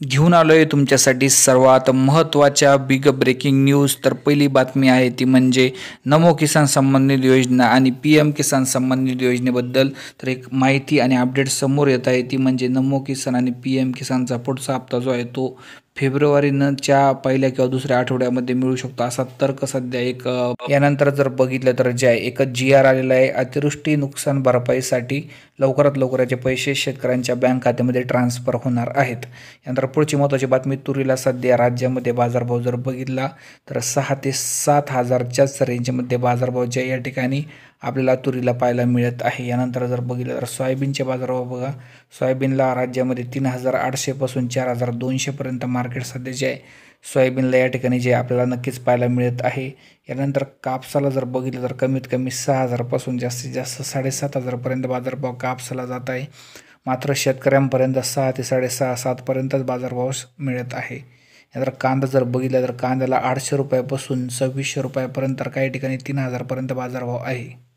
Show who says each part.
Speaker 1: घेऊन आलोय तुमच्यासाठी सर्वात महत्त्वाच्या बिग ब्रेकिंग न्यूज. तर पहिली बातमी आहे ती म्हणजे नमो किसान सन्मान निधी योजना आणि PM किसान सन्मान निधी योजनेबद्दल तर एक माहिती आणि अपडेट समोर येत आहे. ती म्हणजे नमो किसान आणि PM किसानचा पुढचा हप्ता जो आहे तो फेब्रुवारीच्या पहिल्या किंवा दुसऱ्या आठवड्यामध्ये मिळू शकतो असा तर्क सध्या यानंतर जर बघितलं तर जे आहे एकच GR आलेला आहे. अतिवृष्टी नुकसान भरपाईसाठी लवकरात लवकर याचे पैसे शेतकऱ्यांच्या बँक खात्यामध्ये ट्रान्सफर होणार आहेत. यानंतर पुढची महत्त्वाची बातमी, तुरीला सध्या राज्यामध्ये बाजारभाव जर बघितला तर 6 ते 7 हजारच्याच रेंजमध्ये बाजारभाव जे या ठिकाणी आपल्याला तुरीला पाहायला मिळत आहे. यानंतर जर बघितलं तर सोयाबीनचे बाजारभाव बघा, सोयाबीनला राज्यामध्ये 3800 पासून 4200 पर्यंत मार्केट सध्या जे आहे सोयाबीनला या ठिकाणी जे आपल्याला नक्कीच पाहायला मिळत आहे. यानंतर कापसाला जर बघितलं तर कमीत कमी 6000 पासून जास्तीत जास्त 7500 पर्यंत बाजारभाव कापसाला जात आहे. मात्र शेतकऱ्यांपर्यंत 6 ते 6.5 7 पर्यंतच बाजारभाव मिळत आहे. यानंतर कांदा जर बघितला तर कांद्याला 800 रुपयापासून 2600 रुपयापर्यंत, तर काही ठिकाणी 3000 पर्यंत बाजारभाव आहे.